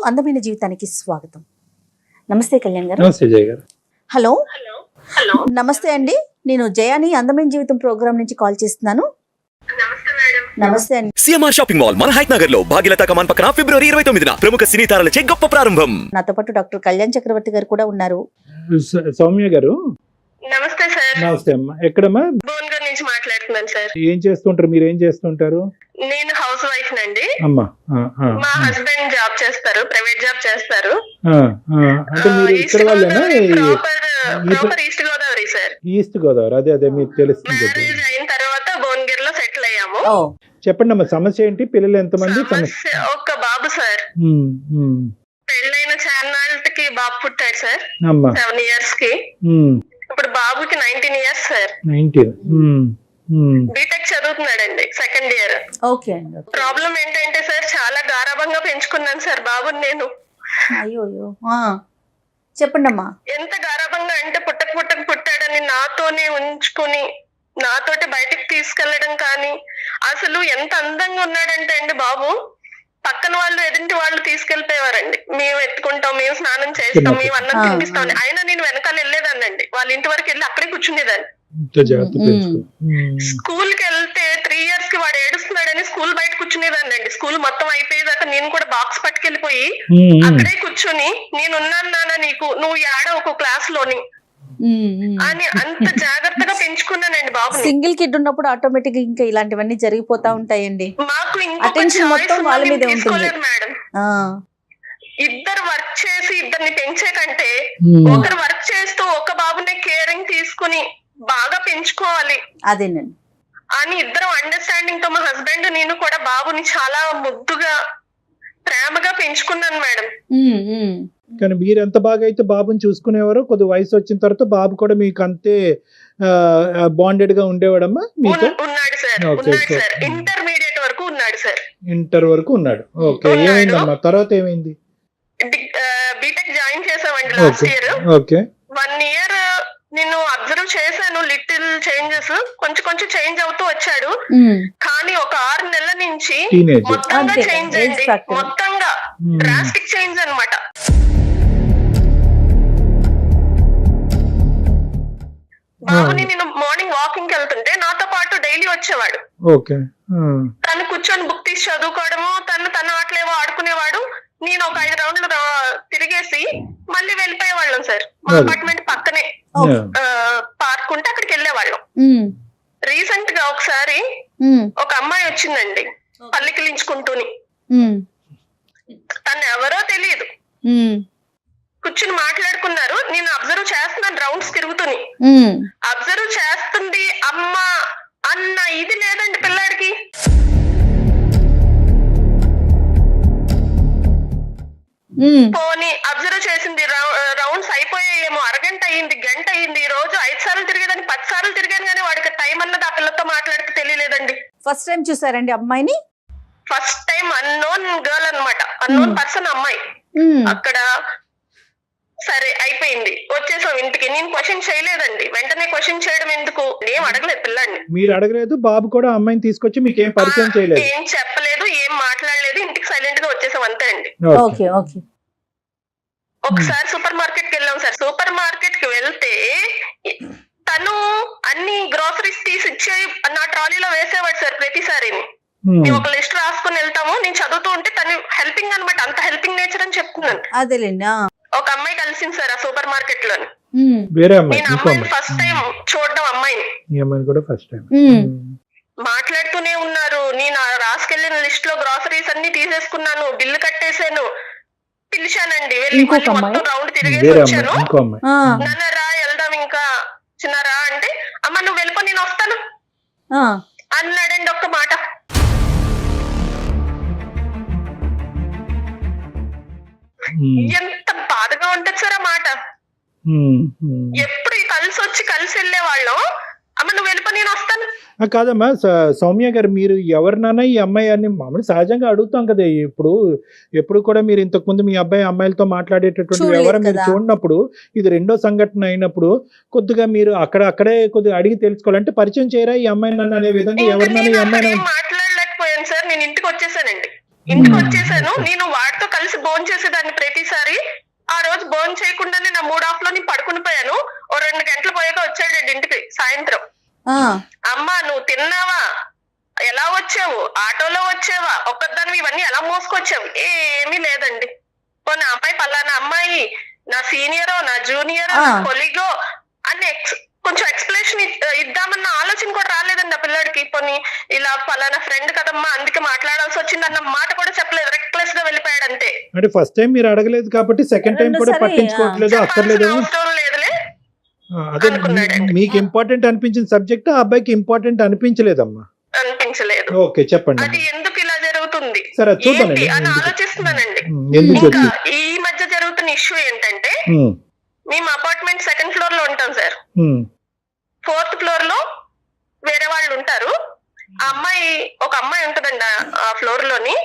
అందమైన జీవితానికి స్వాగతం. నమస్తే కళ్యాణ్ గారు. నమస్తే జయ గారు. హలో నమస్తే అండి, నేను జయాని అందమైన జీవితం ప్రోగ్రామ్ నుంచి కాల్ చేస్తున్నాను. నమస్తే అండి. సిఎంఆర్ షాపింగ్ మాల్ మన హైట్ నగర్ లో భాగ్యలత కమాన్ పక్కన ఫిబ్రవరి 29న ప్రముఖ సినీ తారలచే గొప్ప ప్రారంభం. నాతో పాటు డాక్టర్ కళ్యాణ్ చక్రవర్తి గారు కూడా ఉన్నారు. సౌమ్య గారు నమస్తే సార్. నమస్తే అమ్మా. ఎక్కడమ్మా? భువనగిరి నుంచి మాట్లాడుతున్నాను సార్. ఏం చేస్తుంటారు మీరు? ఏం చేస్తుంటారు? నేను హౌస్ వైఫ్ నండి. అమ్మా మా హస్బెండ్ జాబ్ చేస్తారు, ప్రైవేట్ జాబ్ చేస్తారు. అంటే మీరు ఇక్కడ వాళ్ళేనా? Proper east Godavari sir. East Godavari, అదే అదే మీకు తెలుస్తుంది. మ్యారేజ్ అయిన తర్వాత భువనగిరిలో సెటిల్ అయ్యాము. చెప్పండి అమ్మా, సమస్య ఏంటి? పిల్లలు ఎంతమంది? ఒక్క బాబు సార్. పెళ్ళైన చాన్నాళ్ళకి బాబు పుట్టాడు సార్, 7 years కి. ఇప్పుడు బాబుకి 19 years సార్. 19. బీటెక్ చదువుతున్నాడండి, 2nd year. ఓకే అండి. ప్రాబ్లం ఏంటంటే సార్, చాలా గారాబంగా పెంచుకున్నాను సార్ బాబుని నేను. అయ్యో చెప్పండి అమ్మా. ఎంత గారాబంగా అంటే పుట్టాడని నాతోనే ఉంచుకుని నాతోటి బయటికి తీసుకెళ్లడం కానీ, అసలు ఎంత అందంగా ఉన్నాడంటే అండి బాబు, పక్కన వాళ్ళు ఎదుటి వాళ్ళు తీసుకెళ్లిపోయేవారండి. మేము ఎత్తుకుంటాం, మేము స్నానం చేస్తాం, మేము అన్నం తినిపిస్తాం. అయినా నేను వెనకాల వెళ్ళేదాన్నండి, వాళ్ళ ఇంటి వరకు వెళ్ళి అక్కడే కూర్చునేదాన్ని. స్కూల్ కి వెళ్తే 3 years కి వాడు ఏడుస్తున్నాడని స్కూల్ బయట కూర్చునేదాన్ని అండి. స్కూల్ మొత్తం అయిపోయేదాకా నేను కూడా బాక్స్ పట్టుకెళ్ళిపోయి అక్కడే కూర్చుని, నేనున్నాను నాన్న నీకు, నువ్వు ఏడో ఒక క్లాస్ లోని అని అంత జాగ్రత్తగా పెంచుకున్నానండి బాబు. సింగిల్ కిడ్ ఉన్నప్పుడు ఆటోమేటిక్ ఇంకా ఇలాంటివన్నీ జరిగిపోతా ఉంటాయండి. మాకు అటెన్షన్ మొత్తం వాళ్ళ మీదే ఉంటుంది మేడం. ఇద్దరు వర్క్ చేసి ఇద్దరిని పెంచే కంటే ఒకరు వర్క్ చేస్తూ ఒక బాబుని కేరింగ్ తీసుకుని బాగా పెంచుకోవాలి అదేనండి అని ఇద్దరు అండర్స్టాండింగ్ తో, మా హస్బెండ్ నేను కూడా బాబుని చాలా ముద్దుగా ప్రేమగా పెంచుకున్నాను మేడం. కానీ మీరు ఎంత బాగా అయితే బాబుని చూసుకునేవారో, కొద్ది వయసు వచ్చిన తర్వాత బాబు కూడా మీకు అంతే బాండెడ్ గా ఉండేవాడమ్మా మీతో? ఉన్నాడు సార్, ఉన్నాడు సార్. ఇంటర్మీడియట్ వరకు ఉన్నాడు సార్. ఇంటర్ వరకు ఉన్నాడు. ఓకే, ఏమైందమ్మా తర్వాత? ఏమైంది? బీటెక్ జాయిన్ చేసామండి లాస్ట్ ఇయర్. ఓకే, 1 year నేను అబ్జర్వ్ చేశాను, లిటిల్ చేంజెస్ కొంచెం చేంజ్ అవుతూ వచ్చాడు. కానీ ఒక 6 నెలల నుంచి మొత్తంగా చేంజ్ అయింది, మొత్తంగా డ్రాస్టిక్ చేంజ్ అన్నమాట. బాబుని నేను మార్నింగ్ వాకింగ్ వెళ్తుంటే నాతో పాటు డైలీ వచ్చేవాడు. తను కూర్చొని బుక్ తీసి చదువుకోవడము, తన ఆటలేవో ఆడుకునేవాడు. నేను ఒక 5 రౌండ్లు తిరిగేసి మళ్ళీ వెళ్ళిపోయేవాళ్ళం సార్. మా అపార్ట్మెంట్ పక్కనే పార్క్ ఉంటే అక్కడికి వెళ్ళేవాళ్ళం. రీసెంట్ గా ఒకసారి ఒక అమ్మాయి వచ్చిందండి పల్లికిలించుకుంటూని. తను ఎవరో తెలియదు, కూర్చుని మాట్లాడుకున్నారు. నేను అబ్జర్వ్ చేస్తున్నాను, రౌండ్స్ తిరుగుతుని అబ్జర్వ్ చేస్తుంది. అమ్మ అన్న ఇది లేదండి పిల్లాడికి. పోనీ అబ్జర్వ్ చేసింది, రౌండ్స్ అయిపోయాయేమో, అరగంట అయ్యింది, గంట అయ్యింది. ఈ రోజు 5 సార్లు తిరిగేదాన్ని, 10 సార్లు తిరిగాను, కానీ వాడికి టైం అన్నది ఆ పిల్లతో మాట్లాడితే తెలియలేదండి. ఫస్ట్ టైం చూసారండి అమ్మాయిని? ఫస్ట్ టైం అన్నోన్ గర్ల్ అన్నమాట, అన్నోన్ పర్సన్ అమ్మాయి. అక్కడ సరే అయిపోయింది, వచ్చేసాం ఇంటికి. నేను క్వశ్చన్ చేయలేదండి, వెంటనే క్వశ్చన్ చేయడం ఎందుకు, ఏం అడగలేదు పిల్లాడిని. మీరు అడగలేదు, బాబు కూడా అమ్మాయిని తీసుకొచ్చి మీకు ఏం పరిచయం చేయలేదు, ఏం చెప్పలేదు, ఏం మాట్లాడలేదు, ఇంటికి సైలెంట్ గా వచ్చేసాం అంతే అండి. Okay okay. ఒకసారి సూపర్ మార్కెట్ కి వెళ్ళాం సార్. సూపర్ మార్కెట్ కి వెళ్తే తను అన్ని గ్రోసరీస్ తీసి ఇచ్చే నా ట్రాలీలో వేసేవాడు సార్ ప్రతిసారి. మేము ఒక లిస్ట్ రాసుకుని వెళ్తాము, నేను చదువుతూ ఉంటే తను హెల్పింగ్ అనమాట, అంత హెల్పింగ్ నేచర్ అని చెప్తున్నాను. అదేలేండి. ఒక అమ్మాయి కలిసింది సార్ ఆ సూపర్ మార్కెట్ లోని. నేను అమ్మాయిని ఫస్ట్ టైం చూడడం, అమ్మాయిని కూడా ఫస్ట్ టైం. మాట్లాడుతూనే ఉన్నారు. నేను రాసుకెళ్లిన లిస్ట్ లో గ్రోసరీస్ అన్ని తీసేసుకున్నాను, బిల్లు కట్టేశాను. పిలిచానండి, వెళ్ళి మొత్తం రౌండ్ తిరిగేసి వచ్చాను. నాన్న రా వెళ్దాం ఇంకా, చిన్నారా అంటే, అమ్మ నువ్వు వెళ్ళిపో నేను వస్తాను అన్నాడండి ఒక్క మాట. ఎంత బాధగా ఉంటది సార్ ఆ మాట. ఎప్పుడు కలిసి వెళ్ళే వాళ్ళం, అమ్మ నువ్వు వెళ్ళిపో నేను వస్తాను. కాదమ్మా సౌమ్య గారు, మీరు ఎవరినైనా ఈ అమ్మాయి అని మామూలు సహజంగా అడుగుతాం కదా. ఎప్పుడు కూడా మీరు ఇంతకు ముందు మీ అబ్బాయి అమ్మాయిలతో మాట్లాడేటటువంటి వ్యవహారం మీరు చూడనప్పుడు, ఇది 2వ సంఘటన అయినప్పుడు కొద్దిగా మీరు అక్కడే కొద్దిగా అడిగి తెలుసుకోవాలంటే పరిచయం చేయరా ఈ అమ్మాయిని అనే విధంగా ఎవరినైనా ఈ అమ్మాయిని? మాట్లాడలేకపోయాను సార్, నేను ఇంటికి వచ్చేసానండి. ఇంటికి వచ్చేసాను. నేను వాడితో కలిసి భోజనం చేసేదాన్ని ప్రతిసారి. ఆ రోజు భోజనం చేయకుండానే నా మూడ్ ఆఫ్ లో నేను పడుకుని పోయాను. ఓ 2 గంటలు పోయాక వచ్చాడండి ఇంటికి సాయంత్రం. అమ్మా నువ్వు తిన్నావా, ఎలా వచ్చావు, ఆటోలో వచ్చావా, ఒక్కదాన్ని ఇవన్నీ ఎలా మోసుకొచ్చావు? ఏమీ లేదండి. పోనీ అమ్మాయి పలానా అమ్మాయి నా సీనియరో నా జూనియరో నా కొలీగో అని కొంచెం ఎక్స్ప్లెనేషన్ ఇద్దామన్న ఆలోచన కూడా రాలేదండి ఆ పిల్లడికి. పోనీ ఇలా పలానా ఫ్రెండ్ కదమ్మా అందుకే మాట్లాడాల్సి వచ్చింది అన్న మాట కూడా చెప్పలేదు. రెక్లెస్ గా వెళ్ళిపోయాడు అంతే. అంటే ఫస్ట్ టైం మీరు అడగలేదు కాబట్టి సెకండ్ టైం కూడా పట్టించుకోవట్లేదు, అక్కర్లేదు. అవసరం లేదులే. అదే మీకు ఇంపార్టెంట్ అనిపించిన సబ్జెక్ట్ ఆ అబ్బాయికి ఇంపార్టెంట్ అనిపించలేదమ్మా. అనిపించలేదు. ఓకే చెప్పండి. అది ఎందుకు ఇలా జరుగుతుంది సరే చూద్దాం అని ఆలోచిస్తున్నానండి. ఈ మధ్య జరుగుతున్న ఇష్యూ ఏంటంటే, మేము అపార్ట్మెంట్ 2nd ఫ్లోర్ లో ఉంటాం సార్. 4th ఫ్లోర్ లో వేరే వాళ్ళు ఉంటారు. ఆ అమ్మాయి ఒక అమ్మాయి ఉంటదండి ఆ ఫ్లోర్ లోని.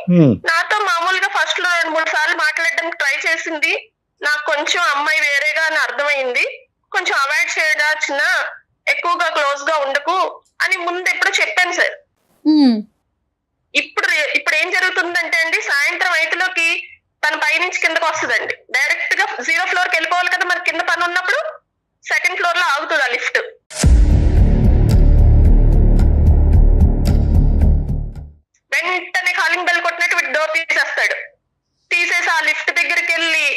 నాతో మామూలుగా ఫస్ట్ లో 2-3 సార్లు మాట్లాడడానికి ట్రై చేసింది. నాకు కొంచెం అమ్మాయి వేరేగా అని అర్థమైంది. కొంచెం అవాయిడ్ చేయడాచిన, ఎక్కువగా క్లోజ్ గా ఉండకు అని ముందు ఎప్పుడో చెప్పాను సార్. ఇప్పుడు ఏం జరుగుతుందంటే అండి, సాయంత్రం 5లోకి తన పైనుంచి కిందకు వస్తుందండి. డైరెక్ట్ గా 0 ఫ్లోర్ కి వెళ్ళిపోవాలి కదా మరి, కింద పని ఉన్నప్పుడు 2nd ఫ్లోర్ లో ఆగుతుంది ఆ లిఫ్ట్. వెంటనే కాలింగ్ బెల్ కొట్టినట్టు డోర్ తీసేస్తాడు. తీసేసి ఆ లిఫ్ట్ దగ్గరికి వెళ్ళి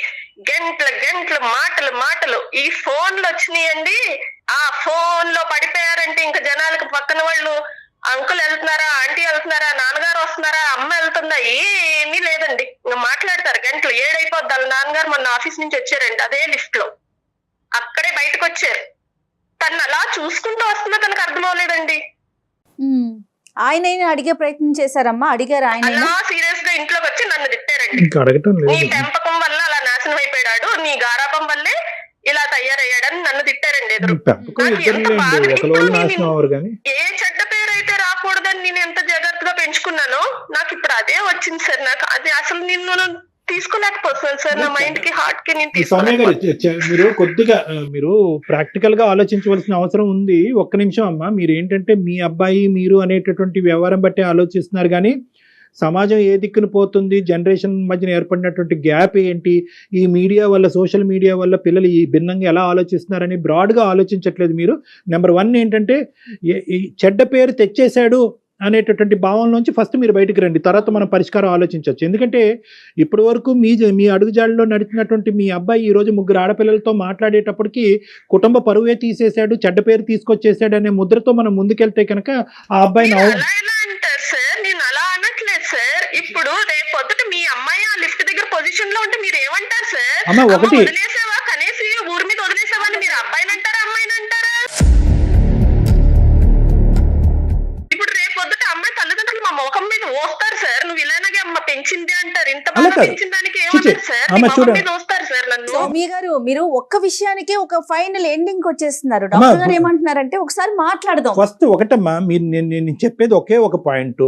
గంటలు మాటలు ఈ ఫోన్లు వచ్చినాయండి. ఆ ఫోన్ లో పడిపోయారంటే ఇంకా జనాలకు పక్కన వాళ్ళు అంకుల్ వెళ్తున్నారా, ఆంటీ వెళ్తున్నారా, నాన్నగారు వస్తున్నారా, అమ్మ వెళ్తుందా, ఏమీ లేదండి. ఇంకా మాట్లాడతారు గంటలు. 7 అయిపోద్ది. వాళ్ళ నాన్నగారు మొన్న ఆఫీస్ నుంచి వచ్చారండి అదే లిఫ్ట్ లో. అక్కడే బయటకు వచ్చారు. తను అలా చూసుకుంటూ వస్తున్నా తనకు అర్థం అవ్వలేదండి. ఆయన అడిగే ప్రయత్నం చేశారమ్మా? అడిగారు ఆయన? అలా సీరియస్ గా ఇంట్లోకి వచ్చి నన్ను తిట్టారండి. నీ పెంపకం వల్ల అలా నాశనం అయిపోయాడు, నీ గారాబం వల్లే ఇలా తయారయ్యాడని నన్ను తిట్టారండి ఎదురు. ఏ చెడ్డ పేరు అయితే రాకూడదని నేను ఎంత జాగ్రత్తగా పెంచుకున్నానో నాకు ఇప్పుడు అదే వచ్చింది సార్. నాకు అది అసలు నిన్ను తీసుకోలేకపోతున్నాను సార్. నా మైండ్ కి హార్ట్ కి నేను మీరు కొద్దిగా మీరు ప్రాక్టికల్ గా ఆలోచించవలసిన అవసరం ఉంది. ఒక్క నిమిషం అమ్మా. మీరు ఏంటంటే మీ అబ్బాయి మీరు అనేటటువంటి వ్యవహారం బట్టి ఆలోచిస్తున్నారు, కానీ సమాజం ఏ దిక్కున పోతుంది, జనరేషన్ మధ్యన ఏర్పడినటువంటి గ్యాప్ ఏంటి, ఈ మీడియా వల్ల, సోషల్ మీడియా వల్ల పిల్లలు ఈ భిన్నంగా ఎలా ఆలోచిస్తున్నారని బ్రాడ్గా ఆలోచించట్లేదు మీరు. నెంబర్ 1 ఏంటంటే చెడ్డ పేరు తెచ్చేశాడు అనేటటువంటి భావంలోంచి ఫస్ట్ మీరు బయటకు రండి, తర్వాత మనం పరిష్కారం ఆలోచించవచ్చు. ఎందుకంటే ఇప్పటి వరకు మీ అడుగుజాడలో నడిచినటువంటి మీ అబ్బాయి ఈరోజు 3 ఆడపిల్లలతో మాట్లాడేటప్పటికి కుటుంబ పరువే తీసేశాడు, చెడ్డ పేరు తీసుకొచ్చేసాడు అనే ముద్రతో మనం ముందుకెళ్తే కనుక ఆ అబ్బాయిని ఇప్పుడు రేపు పొద్దుట మీ అమ్మాయి ఆ లిఫ్ట్ దగ్గర పొజిషన్ లో ఉంటే మీరు ఏమంటారు సార్? అమ్మ ఒకటి వదిలేసావా, కనీసం ఊరి మీద వదిలేసావా అని మీరు అబ్బాయిని అంటారా అమ్మాయిని అంటారా? ఇప్పుడు రేపు పొద్దుట అమ్మాయి తల్లిదండ్రులు మా ముఖం మీద వస్తారు సార్. నువ్వు ఇలాగే అమ్మ పెంచింది అంటారు. ఇంత బాగా పెంచిన దానికి ఏమంటారు సార్? ముఖం మీద వస్తారు సార్ నన్ను. సౌమ్య గారు, మీరు ఒక్క విషయానికి ఒక ఫైనల్ ఎండింగ్ వచ్చేస్తున్నారు. డాక్టర్ గారు ఏమంటున్నారంటే ఒకసారి మాట్లాడదాం. ఫస్ట్ ఒకటమ్మా, మీరు నేను చెప్పేది ఒకే ఒక పాయింట్.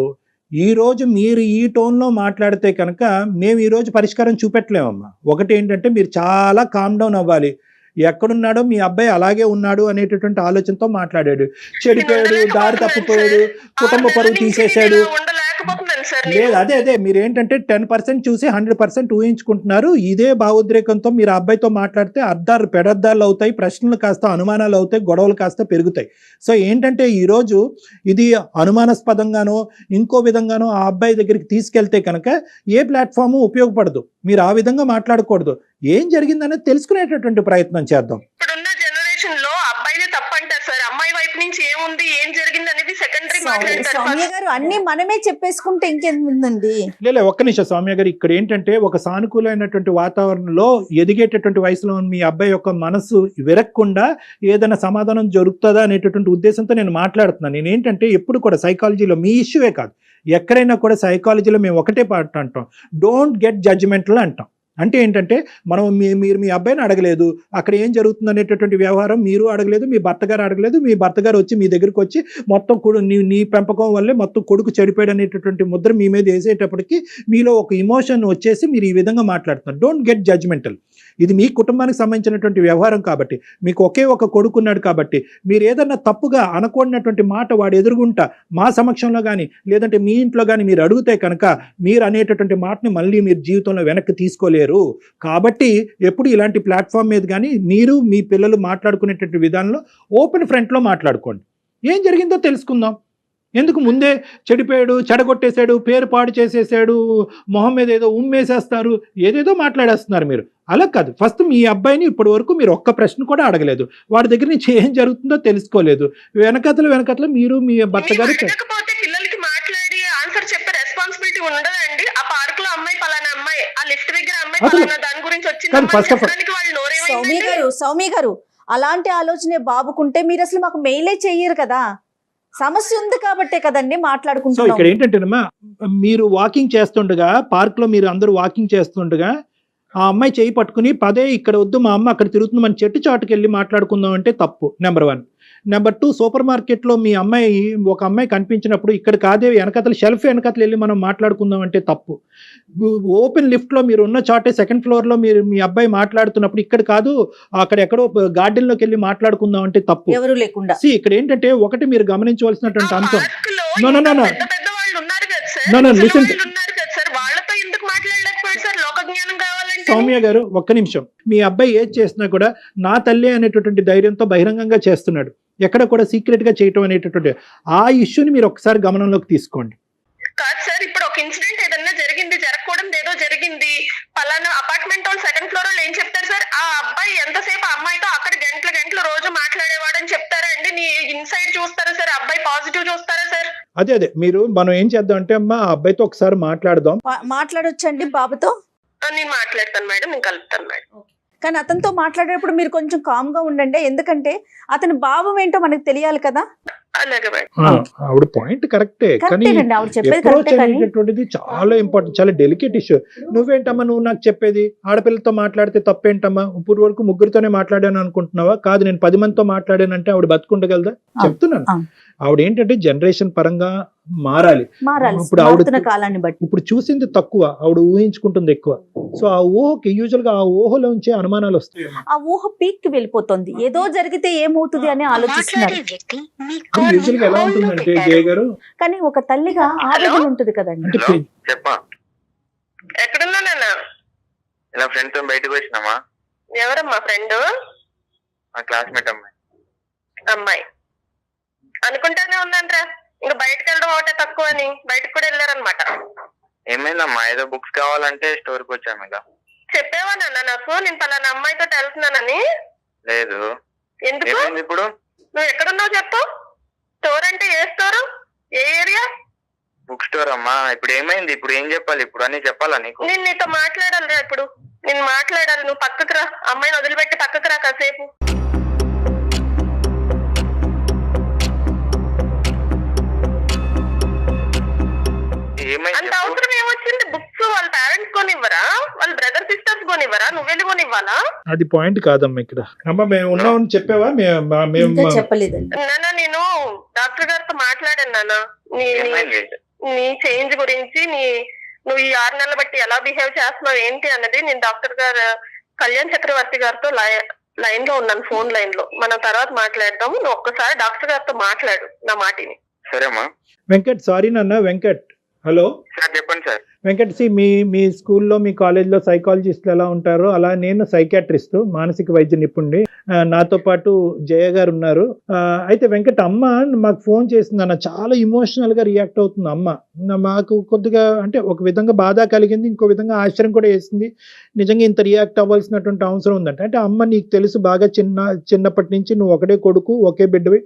ఈరోజు మీరు ఈ టోన్లో మాట్లాడితే కనుక మేము ఈరోజు పరిష్కారం చూపెట్టలేమమ్మా. ఒకటి ఏంటంటే మీరు చాలా కామ్ డౌన్ అవ్వాలి. ఎక్కడున్నాడో మీ అబ్బాయి అలాగే ఉన్నాడు అనేటటువంటి ఆలోచనతో మాట్లాడాడు. చెడిపోయాడు, దారి తప్పిపోయాడు, కుటుంబ పరువు తీసేశాడు. లేదు, అదే మీరు ఏంటంటే 10% చూసి 100% ఊహించుకుంటున్నారు. ఇదే భావోద్రేకంతో మీరు అబ్బాయితో మాట్లాడితే పెడద్దాలు అవుతాయి, ప్రశ్నలు కాస్త అనుమానాలు అవుతాయి, గొడవలు కాస్త పెరుగుతాయి. సో ఏంటంటే ఈరోజు ఇది అనుమానాస్పదంగానో ఇంకో విధంగానో ఆ అబ్బాయి దగ్గరికి తీసుకెళ్తే కనుక ఏ ప్లాట్ఫాము ఉపయోగపడదు. మీరు ఆ విధంగా మాట్లాడకూడదు. ఏం జరిగిందనేది తెలుసుకునేటటువంటి ప్రయత్నం చేద్దాం. ఇప్పుడున్న జనరేషన్ లో అబ్బాయిదే తప్పంటారు సార్. అమ్మాయి వైపు నుంచి ఏముంది, ఏం జరిగింది అనేది సెకండరీ మాట్లాడతారు. సౌమ్య గారు అన్ని మనమే చెప్పేసుకుంటే ఇంకేముందండి? లేదు, ఒక్క నిమిషం సౌమ్య గారు. ఇక్కడ ఏంటంటే ఒక సానుకూలమైనటువంటి వాతావరణంలో ఎదిగేటటువంటి వయసులో మీ అబ్బాయి యొక్క మనసు విరక్కుండా ఏదైనా సమాధానం జరుగుతుందా అనేటటువంటి ఉద్దేశంతో నేను మాట్లాడుతున్నాను. నేను ఏంటంటే ఎప్పుడు కూడా సైకాలజీలో మీ ఇష్యూవే కాదు, ఎక్కడైనా కూడా సైకాలజీలో మేము ఒకటే పాట అంటాం, డోంట్ గెట్ జడ్జిమెంటల్ అంటాం. అంటే ఏంటంటే మనం మీరు మీ అబ్బాయిని అడగలేదు, అక్కడ ఏం జరుగుతుంది అనేటటువంటి వ్యవహారం మీరు అడగలేదు, మీ భర్త గారు అడగలేదు. మీ భర్త గారు వచ్చి మీ దగ్గరికి వచ్చి మొత్తం నీ పెంపకం వల్లే మొత్తం కొడుకు చెడిపోయాడు అనేటటువంటి ముద్ర మీ మీద వేసేటప్పటికి మీలో ఒక ఇమోషన్ వచ్చేసి మీరు ఈ విధంగా మాట్లాడుతున్నారు. Don't get judgemental. ఇది మీ కుటుంబానికి సంబంధించినటువంటి వ్యవహారం కాబట్టి, మీకు ఒకే ఒక కొడుకున్నాడు కాబట్టి, మీరు ఏదన్నా తప్పుగా అనకూడనటువంటి మాట వాడు ఎదురుగుంటా మా సమక్షంలో కానీ లేదంటే మీ ఇంట్లో కానీ మీరు అడిగితే కనుక మీరు అనేటటువంటి మాటని మళ్ళీ మీరు జీవితంలో వెనక్కి తీసుకోలేరు. కాబట్టి ఎప్పుడు ఇలాంటి ప్లాట్ఫామ్ మీద కానీ మీరు మీ పిల్లలు మాట్లాడుకునేటటువంటి విధానంలో ఓపెన్ ఫ్రంట్లో మాట్లాడుకోండి. ఏం జరిగిందో తెలుసుకుందాం. ఎందుకు ముందే చెడిపోయాడు, చెడగొట్టేశాడు, పేరు పాడు చేసేసాడు, మొహం మీద ఏదో ఉమ్మేసేస్తారు, ఏదేదో మాట్లాడేస్తున్నారు మీరు. అలా కాదు. ఫస్ట్ మీ అబ్బాయిని ఇప్పటి వరకు మీరు ఒక్క ప్రశ్న కూడా అడగలేదు, వాడి దగ్గర నుంచి ఏం జరుగుతుందో తెలుసుకోలేదు. వెనకతలు మీరు మీ భర్త గారు పిల్లలకి మాట్లాడి ఆన్సర్ చెప్పే రెస్పాన్సిబిలిటీ ఉండదండి. ఆ పార్క్ లో అమ్మాయి పలానా అమ్మాయి, ఆ లిఫ్ట్ దగ్గర అమ్మాయి పలానా దాని గురించి వచ్చింది. సౌమ్య గారు అలాంటి ఆలోచనే బాబుకుంటే మీరు అసలు మాకు మెయిలే చెయ్యరు కదా. సమస్య ఉంది కాబట్టే కదండి మాట్లాడుకుంటున్నాం. సో ఇక్కడ ఏంటంటేనమ్మా, మీరు వాకింగ్ చేస్తుండగా పార్క్ లో మీరు అందరూ వాకింగ్ చేస్తుండగా ఆ అమ్మాయి చేయి పట్టుకుని పదే ఇక్కడ వద్దు మా అమ్మ అక్కడ తిరుగుతుంది మన చెట్టు చాటుకు వెళ్ళి మాట్లాడుకుందాం అంటే తప్పు. నెంబర్ 1. నెంబర్ 2, సూపర్ మార్కెట్లో మీ అమ్మాయి ఒక అమ్మాయి కనిపించినప్పుడు ఇక్కడ కాదే వెనకతలు షెల్ఫ్ వెనకతలు వెళ్ళి మనం మాట్లాడుకుందాం అంటే తప్పు. ఓపెన్ లిఫ్ట్లో మీరు ఉన్న చాటే సెకండ్ ఫ్లోర్లో మీరు మీ అబ్బాయి మాట్లాడుతున్నప్పుడు ఇక్కడ కాదు అక్కడ ఎక్కడో గార్డెన్లోకి వెళ్ళి మాట్లాడుకుందాం అంటే తప్పు. ఎవరు లేకుండా ఇక్కడ ఏంటంటే ఒకటి మీరు గమనించవలసినటువంటి అంశం, సౌమ్య గారు ఒక్క నిమిషం, మీ అబ్బాయి ఏది చేసినా కూడా నా తల్లి అనేటటువంటి ధైర్యంతో బహిరంగంగా చేస్తున్నాడు, ఎక్కడ కూడా సీక్రెట్ గా చేయటం అనేటటువంటి ఆ ఇష్యూని మీరు ఒకసారి గమనంలోకి తీసుకోండి. కాదు సార్, ఇప్పుడు ఒక ఇన్సిడెంట్ ఏదన్నా జరిగింది, జరగకూడదు ఏదో జరిగింది, పలానా అపార్ట్మెంట్ వాళ్ళు సెకండ్ ఫ్లోర్ లో ఏం చెప్తారు సార్? ఆ అబ్బాయి ఎంతసేపు అమ్మాయితో అక్కడ గంటలు రోజు మాట్లాడేవాడని చెప్తారా అండి? నీ ఇన్సైడ్ చూస్తారా సార్? అబ్బాయి పాజిటివ్ చూస్తారా సార్? అదే మీరు మనం ఏం చేద్దాం అంటే అమ్మా ఆ అబ్బాయితో ఒకసారి మాట్లాడదాం. మాట్లాడొచ్చండి బాబుతో? నేను మాట్లాడతాను మేడం, నేను కలుపుతాను మేడం. కానీ అతనితో మాట్లాడేటప్పుడు మీరు కొంచెం కామ్ గా ఉండండి, ఎందుకంటే అతని భావం ఏంటో మనకు తెలియాలి కదా. అలాగే మేడం. ఆవిడ పాయింట్ కరెక్టే, కానీ అనేటటువంటిది చాలా ఇంపార్టెంట్, చాలా డెలికేట్ ఇష్యూ. నువ్వేంటమ్మా నువ్వు నాకు చెప్పేది? ఆడపిల్లతో మాట్లాడితే తప్పేంటమ్మా? ఇప్పుడు వరకు ముగ్గురితోనే మాట్లాడాను అనుకుంటున్నావా? కాదు, నేను 10 మందితో మాట్లాడానంటే ఆవిడ బతుకుండగలదా? చెప్తున్నాను. ఆవిడ ఏంటంటే జనరేషన్ పరంగా మారాలి. ఇప్పుడు ఆవిడ కాలాన్ని బట్టి ఇప్పుడు చూసింది తక్కువ, ఆవిడ ఊహించుకుంటుంది ఎక్కువ. సో ఆ ఊహకి యూజువల్ గా ఆ ఊహలోంచే అనుమానాలు వస్తాయి. ఆ ఊహ పీక్ కి వెళ్ళిపోతుంది, ఏదో జరిగితే ఏమవుతుంది అని ఆలోచిస్తున్నారు. యూజువల్ గా ఎలా ఉంటుందంటే జయ గారు, కానీ ఒక తల్లిగా ఆవేదన ఉంటుంది కదండి. ఎక్కడున్నానన్నా? ఇలా ఫ్రెండ్ తో బయటకు వచ్చినామా? ఎవరమ్మా ఫ్రెండ్? మా క్లాస్మేట్ అమ్మాయి. అమ్మాయి అనుకుంటానే ఉన్నానరా, ఇంకా బయటకు వెళ్ళడం ఒకటే తక్కువ అని బయటకు కూడా వెళ్ళారనమాట. ఏమైందమ్మా? ఏదో బుక్స్ కావాలంటే స్టోర్కి వచ్చాము. ఇలా చెప్పేవా నాన్న నాకు నేను పలానా అమ్మాయితో వెళ్తున్నానని? లేదు. ఎందుకు? ఇప్పుడు నువ్వు ఎక్కడున్నావు చెప్పు. స్టోర్ అంటే ఏ స్టోరు, ఏ ఏరియా? బుక్ స్టోర్ అమ్మా. ఇప్పుడు ఏమైంది? ఇప్పుడు ఏం చెప్పాలి? ఇప్పుడు అన్ని చెప్పాలా నీకు? నేను నీతో మాట్లాడాలిరా, ఇప్పుడు నేను మాట్లాడాలి. నువ్వు పక్కకు రా, అమ్మాయిని వదిలిపెట్టి పక్కకు రా కాసేపు. అంత అవసరం ఏమొచ్చింది? బుక్స్ వాళ్ళ పేరెంట్స్ కొనివ్వరా? వాళ్ళ బ్రదర్ సిస్టర్స్ కొనివ్వరా? నువ్వు వెళ్ళి కొనివ్వాలా? అది పాయింట్ కాదమ్మా ఇక్కడ. అమ్మా మేము ఉన్నామని చెప్పావా? చెప్పలేదండి నాన్న, నేను డాక్టర్ గారితో మాట్లాడాను నాన్న. నీ చేంజ్ గురించి, నువ్వు ఈ 6 నెలలు బట్టి ఎలా బిహేవ్ చేస్తున్నావు ఏంటి అన్నది నేను డాక్టర్ గారు కళ్యాణ్ చక్రవర్తి గారితో లైన్ లో ఉన్నాను, ఫోన్ లైన్ లో. మనం తర్వాత మాట్లాడదాము. నువ్వు ఒక్కసారి డాక్టర్ గారితో మాట్లాడు నా మాటిని. సరేమ్మా. వెంకట్, సారీ నాన్న. వెంకట్, హలో చెప్పండి సార్. వెంకట్, మీ స్కూల్లో మీ కాలేజ్లో సైకాలజిస్టులు ఎలా ఉంటారో అలా నేను సైకాట్రిస్ట్, మానసిక వైద్య నిపుణుడి. నాతో పాటు జయ గారు ఉన్నారు. అయితే వెంకట్, అమ్మ మాకు ఫోన్ చేసింది అన్న, చాలా ఇమోషనల్ గా రియాక్ట్ అవుతుంది అమ్మ. మాకు కొద్దిగా అంటే ఒక విధంగా బాధ కలిగింది, ఇంకో విధంగా ఆశ్చర్యం కూడా వేసింది. నిజంగా ఇంత రియాక్ట్ అవ్వాల్సినటువంటి అవసరం ఉందంటే, అంటే అమ్మ నీకు తెలుసు బాగా చిన్నప్పటి నుంచి నువ్వు ఒకటే కొడుకు, ఒకే బిడ్డవి,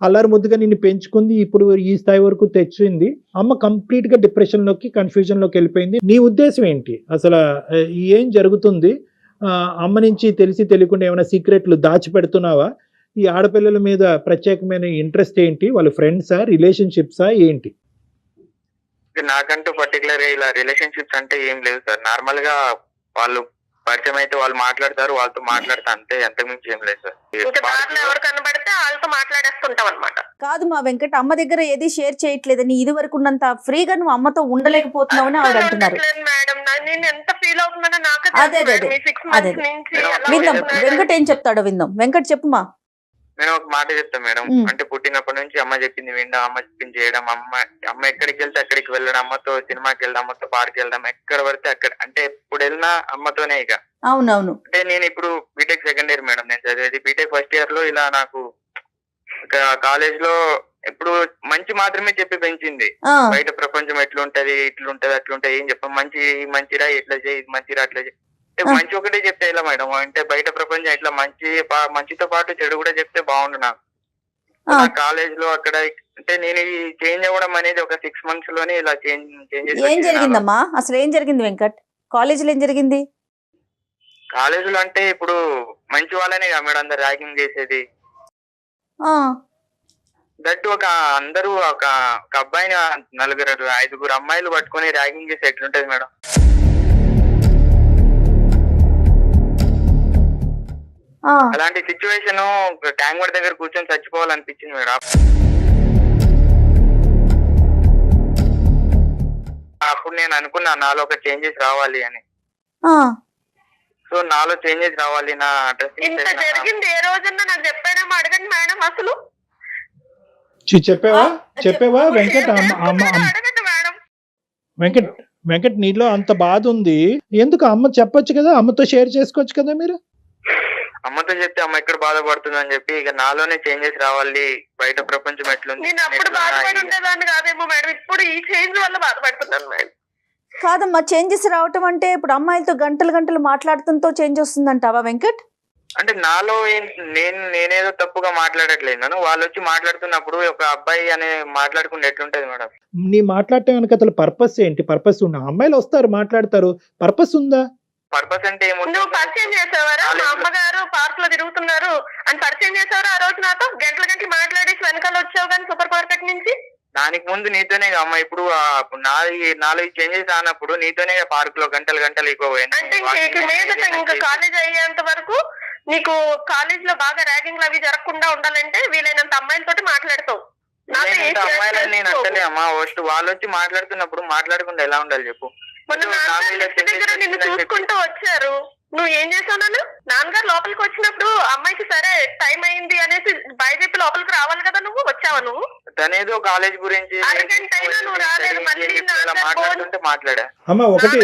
అల్లరి ముద్దుగా నిన్ను పెంచుకుంది, ఇప్పుడు ఈ స్థాయి వరకు తెచ్చింది. అమ్మ కంప్లీట్ గా డిప్రెషన్ లోకి, కన్ఫ్యూజన్ లోకి వెళ్ళిపోయింది. నీ ఉద్దేశం ఏంటి అసలు? ఏం జరుగుతుంది? అమ్మ నుంచి తెలిసి తెలియకుండా ఏమైనా సీక్రెట్లు దాచిపెడుతున్నావా? ఈ ఆడపిల్లల మీద ప్రత్యేకమైన ఇంట్రెస్ట్ ఏంటి? వాళ్ళ ఫ్రెండ్సా, రిలేషన్షిప్సా ఏంటి? నాకంటూ పర్టికులర్ గా ఇలా రిలేషన్షిప్స్ అంటే ఏం లేదు సార్. నార్మల్ గా వాళ్ళు పరిచయం అయితే వాళ్ళు మాట్లాడతారు, వాళ్ళతో మాట్లాడతా అంతే, ఎంతకు మించి ఏం లేదు సార్. ఎవరు కనబడితే వాళ్ళతో మాట్లాడేస్తుంటాం అనమాట. కాదు మా వెంకట్, అమ్మ దగ్గర ఏది షేర్ చేయట్లేదని, ఇది వరకు ఉన్నంత ఫ్రీగా నువ్వు అమ్మతో ఉండలేకపోతున్నావు అని ఆవిడ అంటున్నారు. మేడం నేను ఎంత ఫీల్ అవుతున్నానో నాకు అదే విందాం, వెంకట్ ఏం చెప్తాడో విందాం. వెంకట్ చెప్పుమా. నేను ఒక మాట చెప్తాను మేడం. అంటే పుట్టినప్పటి నుంచి అమ్మ చెప్పింది వినడం, అమ్మ చెప్పింది చేయడం, అమ్మ ఎక్కడికి వెళ్తే అక్కడికి వెళ్ళడం, అమ్మతో సినిమాకి వెళ్ళడం, అమ్మతో పార్క్ వెళ్ళడం, ఎక్కడ పడితే అక్కడ, అంటే ఇప్పుడు వెళ్ళినా అమ్మతోనే ఇక. అవునవును. అంటే నేను ఇప్పుడు బీటెక్ సెకండ్ ఇయర్ మేడం, నేను చదివేది బీటెక్ ఫస్ట్ ఇయర్ లో. ఇలా నాకు కాలేజ్ లో ఎప్పుడు మంచి మాత్రమే చెప్పి పెంచింది. బయట ప్రపంచం ఎట్లుంటది, ఇట్లుంటది, అట్లుంటది ఏం చెప్పాం, మంచిరా ఇట్లా చేయి, మంచిరా అట్లా చేయి, మంచి ఒకటే చెప్తే ఇలా మేడం. అంటే బయట ప్రపంచం ఇట్లా మంచితో పాటు చెడు కూడా చెప్తే బాగుండు నాకు. కాలేజ్ లో అక్కడ అంటే నేను ఈ చేంజ్ అవ్వడం అనేది ఒక 6 months లోనే ఇలా చేంజ్. ఏం జరిగిందమ్మా అసలు, ఏం జరిగింది వెంకట్? కాలేజీలో ఏం జరిగింది? కాలేజీలో అంటే ఇప్పుడు మంచి వాళ్ళనే కదా మేడం అందరు ర్యాగింగ్ చేసేది. దట్టు అందరూ ఒక అబ్బాయిని 4-5 అమ్మాయిలు పట్టుకొని ర్యాగింగ్ చేసి ఎట్లుంటది మేడం? అలాంటి సిచ్యువేషన్ ట్యాంక్ బండ్ దగ్గర కూర్చొని చచ్చిపోవాలనిపించింది మేడం. అప్పుడు నేను అనుకున్నా నాలో ఒక చేంజెస్ రావాలి అని. సో నాలో చేంజెస్ రావాలి, నా డ్రెస్సింగ్ జరిగింది ఏ రోజన్నా నాకు చెప్పారా అడగండి మేడం. అసలు చెప్పావా వెంకట్? అడగండి మేడం. వెంకట్ నీలో అంత బాధ ఉంది, ఎందుకు అమ్మ చెప్పొచ్చు కదా, అమ్మతో షేర్ చేసుకోవచ్చు కదా మీరు. అమ్మతో చెప్తే అమ్మ ఎక్కడ బాధపడుతుంది అని చెప్పి ఇక నాలోనే చేంజెస్ రావాలి, బయట ప్రపంచం ఎట్లుంది. నేను అప్పుడు బాధపడి ఉండేదాన్ని కాదేమో మేడం, ఇప్పుడు ఈ చేంజ్ వల్ల బాధపడుతున్నాను మేడం. కాదమ్మా, చేంజెస్ రావటం అంటే ఇప్పుడు అమ్మాయిలతో గంటలు మాట్లాడుతుంతో చేంజ్ వస్తుందంటావా వెంకట్? అంటే నాలో నేనేదో తప్పుగా మాట్లాడట్లేదు, వాళ్ళు వచ్చి మాట్లాడుతున్నప్పుడు ఒక అబ్బాయి అనే మాట్లాడుకుంటే ఎట్లుంటది మేడం? నీ మాట్లాడటం వెనక అసలు పర్పస్ ఏంటి? పర్పస్ ఉన్న అమ్మాయిలు వస్తారు మాట్లాడతారు, పర్పస్ ఉందా? పర్పస్ అంటే నువ్వు పరిచయం చేసేవారా? మా అమ్మగారు పార్క్ లో తిరుగుతున్నారు అని పరిచయం చేసేవారు ఆ రోజు నాతో? గంటలు మాట్లాడేసి వెనకాల వచ్చావు కానీ సూపర్ మార్కెట్ నుంచి. దానికి ముందు నీతోనే అమ్మ, ఇప్పుడు నాలుగు చేంజెస్ ఆనప్పుడు నీతోనే పార్క్ లో గంటలు ఎక్కువ. అంటే ఇంకా కాలేజ్ అయ్యేంత వరకు నీకు కాలేజ్ లో బాగా ర్యాగింగ్ అవి జరగకుండా ఉండాలంటే వీలైనంత అమ్మాయిలతో మాట్లాడతావు. అమ్మాయిలని నేను అంటలే అమ్మా, ఫస్ట్ వాళ్ళు వచ్చి మాట్లాడుతున్నప్పుడు మాట్లాడకుండా ఎలా ఉండాలి చెప్పు? దగ్గర నిన్ను చూసుకుంటూ వచ్చారు, నువ్వు ఏం చేసావు? నాన్నగారు లోపలికి వచ్చినప్పుడు అమ్మాయికి సరే టైం అయింది అనేసి బయట చెప్పి లోపలికి రావాలి కదా, నువ్వు వచ్చావా? నువ్వు తనేదో కాలేజ్ గురించి నువ్వు రాలేదు, మళ్ళీ మాట్లాడా. అమ్మ ఒకటి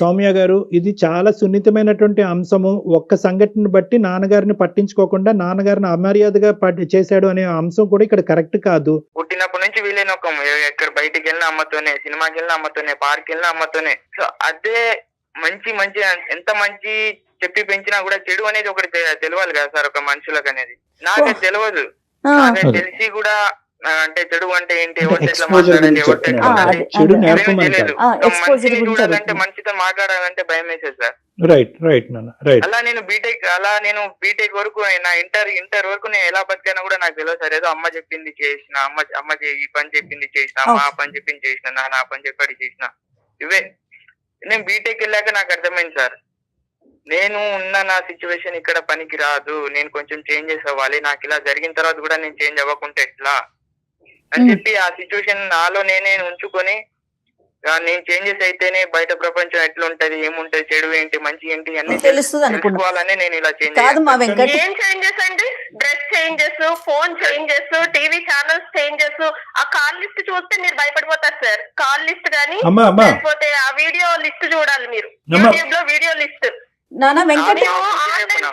సౌమ్య గారు, ఇది చాలా సున్నితమైనటువంటి అంశము. ఒక్క సంఘటన బట్టి నాన్నగారిని పట్టించుకోకుండా నాన్నగారిని అమర్యాదగా చేశాడు అనే అంశం కూడా ఇక్కడ కరెక్ట్ కాదు. పుట్టినప్పటి నుంచి వీలైన ఒక ఎక్కడ బయటికి వెళ్ళిన అమ్మతోనే, సినిమాకి వెళ్ళిన అమ్మతోనే, పార్క్ వెళ్ళిన అమ్మతోనే. సో అదే మంచి ఎంత మంచి చెప్పి పెంచినా కూడా చెడు అనేది ఒకటి తెలియాలి కదా సార్ ఒక మనుషులకు అనేది. నాకే తెలియదు, నాకే తెలిసి కూడా అంటే చెడు అంటే ఏంటి, ఎవరితో ఎట్లా మాట్లాడాలి, ఎవరితో ఎట్లా తెలియదు. మనిషిని చూడాలంటే మనిషితో మాట్లాడాలంటే భయం వేసేది సార్. అలా నేను బీటెక్ వరకు నా ఇంటర్ వరకు నేను ఎలా బతికానో కూడా నాకు తెలియదు సార్. ఏదో అమ్మ చెప్పింది చేసిన, అమ్మ ఈ పని చెప్పింది చేసిన, అమ్మ ఆ పని చెప్పింది చేసిన, నాన్న ఆ పని చెప్పాడు చేసిన, ఇవే. నేను బీటెక్ వెళ్ళాక నాకు అర్థమైంది సార్, నేను ఉన్న నా సిచ్యువేషన్ ఇక్కడ పనికి రాదు, నేను కొంచెం చేంజెస్ అవ్వాలి, నాకు ఇలా జరిగిన తర్వాత కూడా నేను చేంజ్ అవ్వకుంటే ఎట్లా అని చెప్పి ఆ సిచ్యువేషన్ నాలో నేనే ఉంచుకొని నేను చేంజెస్ అయితేనే బయట ప్రపంచం ఎట్లుంటది, ఏముంటది, చెడు ఏంటి, మంచి ఏంటి అన్ని తెలుసుకోవాలని నేను ఇలా చేంజ్. ఏం చేంజెస్ అండి? Dress changes, phone changes, TV channels changes. ఆ కాల్ లిస్ట్ చూస్తే మీరు భయపడిపోతారు సార్. కాల్ లిస్ట్ గానీ లేకపోతే ఆ వీడియో లిస్ట్ చూడాలి మీరు, యూట్యూబ్ లో వీడియో లిస్ట్. ఆన్లైన్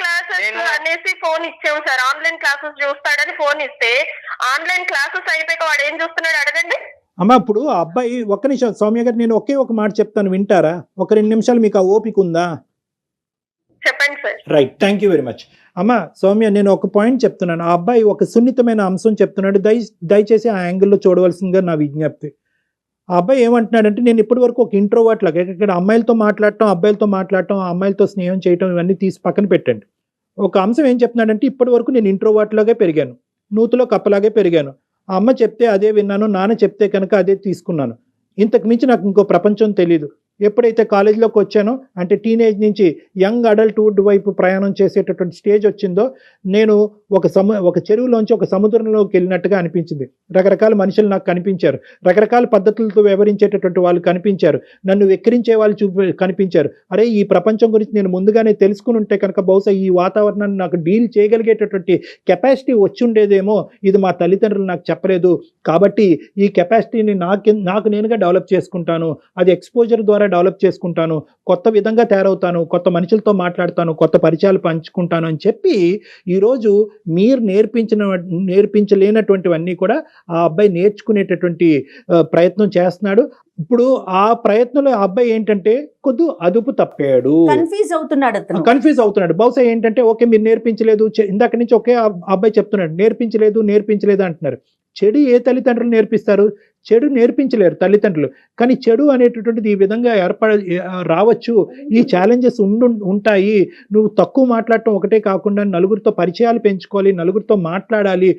క్లాసెస్ అనేసి ఫోన్ ఇచ్చాము సార్. ఆన్లైన్ క్లాసెస్ చూస్తాడని ఫోన్ ఇస్తే ఆన్లైన్ క్లాసెస్ అయిపోయాక వాడు ఏం చూస్తున్నాడు అడగండి. అమ్మ ఇప్పుడు ఆ అబ్బాయి, ఒక్క నిమిషం సౌమ్య గారు, నేను ఒక మాట చెప్తాను, వింటారా? ఒక 2 నిమిషాలు మీకు ఆ ఓపిక ఉందా? చెప్పండి sir. Right, thank you very much. అమ్మ సౌమ్య, నేను ఒక పాయింట్ చెప్తున్నాను. ఆ అబ్బాయి ఒక సున్నితమైన అంశం చెప్తున్నాడు, దయచేసి ఆ యాంగిల్లో చూడవలసిందిగా నా విజ్ఞప్తి. ఆ అబ్బాయి ఏమంటున్నాడంటే, నేను ఇప్పటి వరకు ఒక ఇంట్రోవర్ట్ లాగా ఇక్కడ అమ్మాయిలతో మాట్లాడటం, అబ్బాయిలతో మాట్లాడటం, అమ్మాయిలతో స్నేహం చేయటం, ఇవన్నీ తీసి పక్కన పెట్టండి. ఒక అంశం ఏం చెప్తున్నాడంటే, ఇప్పటి వరకు నేను ఇంట్రోవర్ట్ లాగే పెరిగాను, నూతులో కప్పలాగే పెరిగాను, ఆ అమ్మ చెప్తే అదే విన్నాను, నాన్న చెప్తే కనుక అదే తీసుకున్నాను, ఇంతకు మించి నాకు ఇంకో ప్రపంచం తెలియదు. ఎప్పుడైతే కాలేజీలోకి వచ్చానో అంటే టీనేజ్ నుంచి యంగ్ అడల్ట్హుడ్ వైపు ప్రయాణం చేసేటటువంటి స్టేజ్ వచ్చిందో నేను ఒక చెరువులోంచి ఒక సముద్రంలోకి వెళ్ళినట్టుగా అనిపించింది. రకరకాల మనుషులు నాకు కనిపించారు, రకరకాల పద్ధతులతో వ్యవహరించేటటువంటి వాళ్ళు కనిపించారు, నన్ను వెక్కిరించే వాళ్ళు కనిపించారు. అరే ఈ ప్రపంచం గురించి నేను ముందుగానే తెలుసుకుని ఉంటే కనుక బహుశా ఈ వాతావరణాన్ని నాకు డీల్ చేయగలిగేటటువంటి కెపాసిటీ వచ్చి ఉండేదేమో, ఇది మా తల్లిదండ్రులు నాకు చెప్పలేదు కాబట్టి ఈ కెపాసిటీని నాకు నేనుగా డెవలప్ చేసుకుంటాను, అది ఎక్స్పోజర్ ద్వారా డెవలప్ చేసుకుంటాను, కొత్త విధంగా తయారవుతాను, కొత్త మనుషులతో మాట్లాడతాను, కొత్త పరిచయాలు పంచుకుంటాను అని చెప్పి ఈరోజు మీరు నేర్పించలేనటువంటివన్నీ కూడా ఆ అబ్బాయి నేర్చుకునేటటువంటి ప్రయత్నం చేస్తున్నాడు. ఇప్పుడు ఆ ప్రయత్నంలో ఆ అబ్బాయి ఏంటంటే కొద్ది అదుపు తప్పాడు, కన్ఫ్యూజ్ అవుతున్నాడు. బహుశా ఏంటంటే ఓకే మీరు నేర్పించలేదు, ఇందాక నుంచి ఒకే అబ్బాయి చెప్తున్నాడు నేర్పించలేదు అంటున్నారు. చెడు ఏ తల్లిదండ్రులు నేర్పిస్తారు? చెడు నేర్పించలేరు తల్లిదండ్రులు. కానీ చెడు అనేటటువంటిది ఈ విధంగా రావచ్చు, ఈ ఛాలెంజెస్ ఉంటాయి. నువ్వు తక్కువ మాట్లాడటం ఒకటే కాకుండా నలుగురితో పరిచయాలు పెంచుకోవాలి, నలుగురితో మాట్లాడాలి.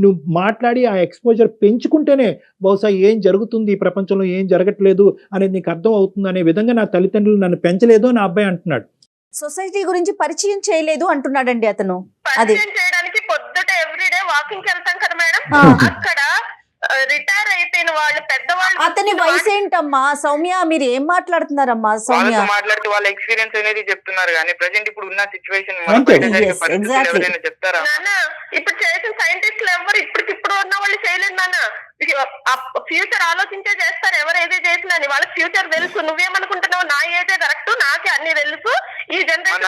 నువ్వు మాట్లాడి ఆ ఎక్స్పోజర్ పెంచుకుంటేనే బహుశా ఏం జరుగుతుంది, ఈ ప్రపంచంలో ఏం జరగట్లేదు అనేది నీకు అర్థం అవుతుంది అనే విధంగా నా తల్లిదండ్రులు నన్ను పెంచలేదు అని అబ్బాయి అంటున్నాడు. సొసైటీ గురించి పరిచయం చేయలేదు అంటున్నాడండి అతను. పరిచయం చేయడానికి పొద్దుట ఎవ్రీడే వాకింగ్ వెళ్తాం కదా మేడం, అక్కడ రిటైర్ అయిపోయిన వాళ్ళు పెద్దవాళ్ళు. అతని వయసు ఏంటమ్మా సౌమ్య? మీరు ఏం మాట్లాడుతున్నారమ్మా సౌమ్య? మాట్లాడితే వాళ్ళ ఎక్స్పీరియన్స్ అనేది చెప్తున్నారు కానీ ప్రెసెంట్ ఇప్పుడు ఉన్న సిచ్యువేషన్ చెప్తారా? ఇప్పుడు చేసిన సైంటిస్టులు ఎవరు ఇప్పుడు ఉన్న వాళ్ళు చేయలేదు నాన్న. ఫ్యూచర్ ఆలోచించే చేస్తారు ఎవరు ఏదే చేసినా అని. వాళ్ళకి ఫ్యూచర్ తెలుసు. నువ్వేమనుకుంటున్నావు నా ఏదే కరెక్ట్, నాకే అన్ని తెలుసు, ఈ జనరేషన్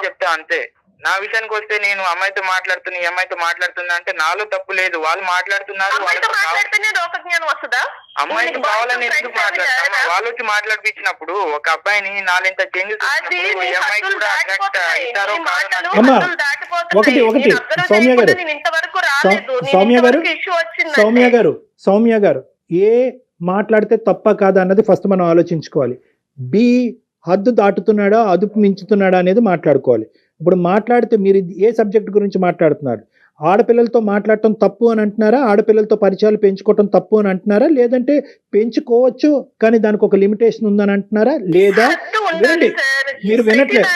చెప్తా అంతే. నా విషయానికి వస్తే నేను అమ్మాయితో మాట్లాడుతున్నా, ఈ అమ్మాయితో మాట్లాడుతున్నా అంటే నాలో తప్పు లేదు. వాళ్ళు మాట్లాడుతున్నారు, అమ్మాయికి కావాలని ఎందుకు మాట్లాడతాను? వాళ్ళు వచ్చి మాట్లాడిపించినప్పుడు ఒక అబ్బాయిని నాలుగింత చేంజెస్ సౌమ్య గారు ఏ మాట్లాడితే తప్ప కాదా అన్నది ఫస్ట్ మనం ఆలోచించుకోవాలి. బి హద్దు దాటుతున్నాడా అదుపు మించుతున్నాడా అనేది మాట్లాడుకోవాలి. ఇప్పుడు మాట్లాడితే మీరు ఏ సబ్జెక్ట్ గురించి మాట్లాడుతున్నారు? ఆడపిల్లలతో మాట్లాడటం తప్పు అని అంటున్నారా? ఆడపిల్లలతో పరిచయాలు పెంచుకోవటం తప్పు అని అంటున్నారా? లేదంటే పెంచుకోవచ్చు కానీ దానికి ఒక లిమిటేషన్ ఉందని అంటున్నారా? లేదా మీరు వినట్లేదు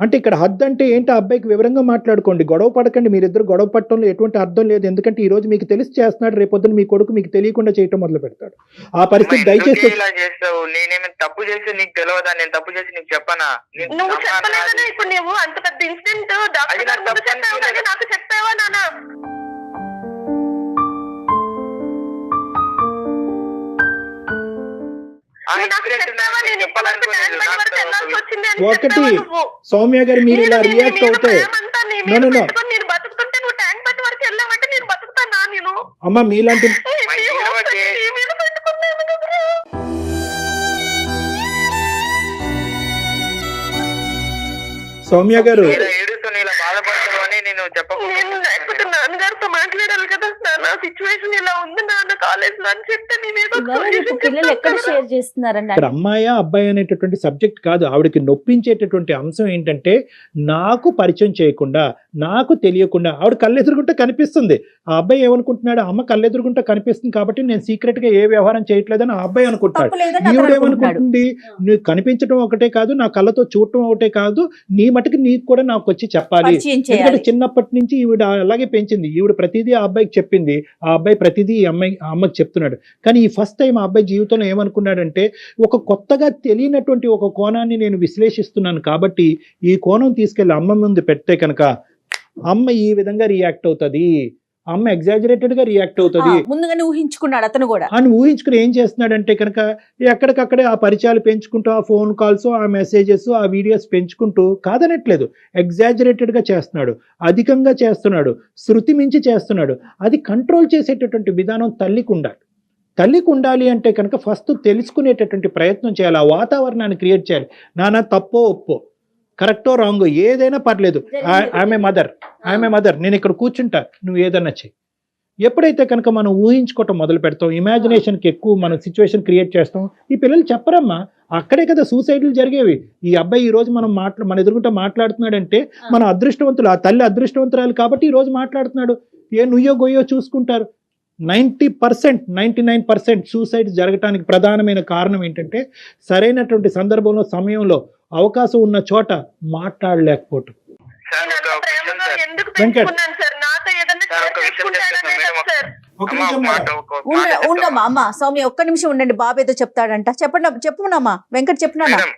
అంటే ఇక్కడ హద్దు అంటే ఏంటి? అబ్బాయికి వివరంగా మాట్లాడుకోండి, గొడవ పడకండి. మీరిద్దరు గొడవ పడటంలో ఎటువంటి అర్థం లేదు. ఎందుకంటే ఈ రోజు మీకు తెలిసి చేస్తున్నాడు, రేపొద్దున మీ కొడుకు మీకు తెలియకుండా చేయటం మొదలు పెడతాడు. ఆ పరిస్థితి దయచేసి ఇలా చేస్తావు. నేనేమి తప్పు చేసి నీకు తెలియదా? నేను తప్పు చేసి నీకు చెప్పనా? నువ్వు చెప్పలేదనే ఇప్పుడు నువ్వు అంత పెద్ద ఇన్సిడెంట్ నాకు చెప్పావా నాన్న? ఒకటి సౌమ్య గారు మీరు ఇలా రియాక్ట్ అవుతే అమ్మా మీలాంటి సౌమ్య గారు నాన్నగారితో మాట్లాడాలి కదా, నా సిచ్యువేషన్ ఇలా ఉంది నాన్న కాలేజ్ లో అని చెప్తే పిల్లలు ఎక్కడ షేర్ చేస్తున్నారండి? ఇక్కడ అమ్మాయి అబ్బాయి అనేటటువంటి సబ్జెక్ట్ కాదు. ఆవిడకి నొప్పించేటటువంటి అంశం ఏంటంటే నాకు పరిచయం చేయకుండా, నాకు తెలియకుండా ఆవిడ కళ్ళెదురుగుంటే కనిపిస్తుంది. ఆ అబ్బాయి ఏమనుకుంటున్నాడు? అమ్మ కళ్ళెదురుగుంటే కనిపిస్తుంది కాబట్టి నేను సీక్రెట్ గా ఏ వ్యవహారం చేయట్లేదని ఆ అబ్బాయి అనుకుంటాడు. ఈవిడేమనుకుంటుంది? నువ్వు కనిపించడం ఒకటే కాదు, నా కళ్ళతో చూడటం ఒకటే కాదు, నీ మటుకు నీకు కూడా నాకు వచ్చి చెప్పాలి. ఎందుకంటే చిన్నప్పటి నుంచి ఈవిడ అలాగే పెంచింది. ఈవిడ ప్రతిదీ ఆ అబ్బాయికి చెప్పింది, ఆ అబ్బాయి ప్రతిదీ అమ్మకి చెప్తున్నాడు. కానీ ఈ ఫస్ట్ టైం ఆ అబ్బాయి జీవితంలో ఏమనుకున్నాడంటే ఒక కొత్తగా తెలియనటువంటి ఒక కోణాన్ని నేను విశ్లేషిస్తున్నాను కాబట్టి ఈ కోణం తీసుకెళ్లి అమ్మ ముందు పెడితే కనుక అమ్మ ఈ విధంగా రియాక్ట్ అవుతుంది, అమ్మ ఎగ్జాజరేటెడ్ గా రియాక్ట్ అవుతుంది. ముందుగానే ఊహించుకున్నాడు అతను కూడా. అని ఊహించుకుని ఏం చేస్తున్నాడంటే కనుక ఎక్కడికక్కడే ఆ పరిచయాలు పెంచుకుంటూ, ఆ ఫోన్ కాల్స్, ఆ మెసేజెస్, ఆ వీడియోస్ పెంచుకుంటూ, కాదనట్లేదు, ఎగ్జాజరేటెడ్ గా చేస్తున్నాడు, అధికంగా చేస్తున్నాడు, శృతి మించి చేస్తున్నాడు. అది కంట్రోల్ చేసేటటువంటి విధానం తల్లికి ఉండాలి. తల్లికి ఉండాలి అంటే కనుక ఫస్ట్ తెలుసుకునేటటువంటి ప్రయత్నం చేయాలి, ఆ వాతావరణాన్ని క్రియేట్ చేయాలి. నాన్న తప్పో ఒప్పో, కరెక్టో రాంగో ఏదైనా పర్లేదు, ఆమె మదర్, నేను ఇక్కడ కూర్చుంటా, నువ్వు ఏదన్నా చెయ్యి. ఎప్పుడైతే కనుక మనం ఊహించుకోవటం మొదలు పెడతాం, ఇమాజినేషన్కి ఎక్కువ మనం సిచ్యువేషన్ క్రియేట్ చేస్తాం. ఈ పిల్లలు చెప్పరమ్మా, అక్కడే కదా సూసైడ్లు జరిగేవి. ఈ అబ్బాయి ఈ రోజు మన ఎదురుగుంటా మాట్లాడుతున్నాడంటే మన అదృష్టవంతులు, ఆ తల్లి అదృష్టవంతురాలు కాబట్టి ఈ రోజు మాట్లాడుతున్నాడు. ఏ నుయ్యో గొయ్యో చూసుకుంటారు. 90%, 99% సూసైడ్ జరగటానికి ప్రధానమైన కారణం ఏంటంటే సరైనటువంటి సందర్భంలో, సమయంలో, అవకాశం ఉన్న చోట మాట్లాడలేకపోవటం. సార్ నేను ఒక అంత విషయం ప్రేమగా సార్, ఎందుకు వెంకట్. పెంచుకున్నాను సార్? నాతో ఏదైనా సార్ షేర్ ఒక విషయం చేసుకుంటాననే చెప్తాను కదా సార్. ఒక అమ్మ, నిమిషం ఒక మాట, మేడం. ఒక మాట చెప్తాను. ఉండమ్మా అమ్మ సౌమ్య, ఒక్క నిమిషం ఉండండి, బాబు ఏదో చెప్తాడంట. చెప్పునమ్మా వెంకట్, చెప్పునా? మేడం,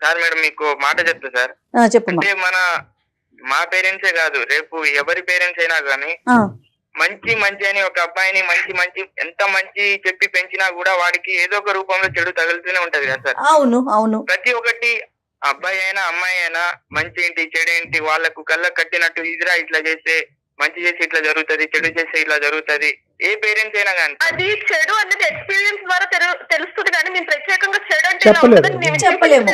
సార్ మేడం మీకు మాట చెప్తా సార్. చెప్పమ్మా. అంటే మా పేరెంట్సే కాదు, రేపు ఎవరి పేరెంట్స్ అయినా కానీ మంచి మంచి అని ఒక అబ్బాయిని మంచి ఎంత మంచి చెప్పి పెంచినా కూడా వాడికి ఏదో ఒక రూపంలో చెడు తగులుతూనే ఉంటది కదా సార్. అవును. ప్రతి ఒక్కటి అబ్బాయి అయినా అమ్మాయి అయినా మంచి ఏంటి చెడేంటి వాళ్ళకు కళ్ళకు కట్టినట్టు ఇదిరా ఇట్లా చేస్తే మంచి చేసి ఇట్లా జరుగుతది, చెడు చేస్తే ఇట్లా జరుగుతది. ఏ పేరెంట్స్ అయినా కానీ అది చెడు అనేది ఎక్స్పీరియన్స్ ద్వారా తెలుస్తుంది, కానీ మేము ప్రత్యేకంగా చెడు అంటే చెప్పలేము. చెప్పలేము.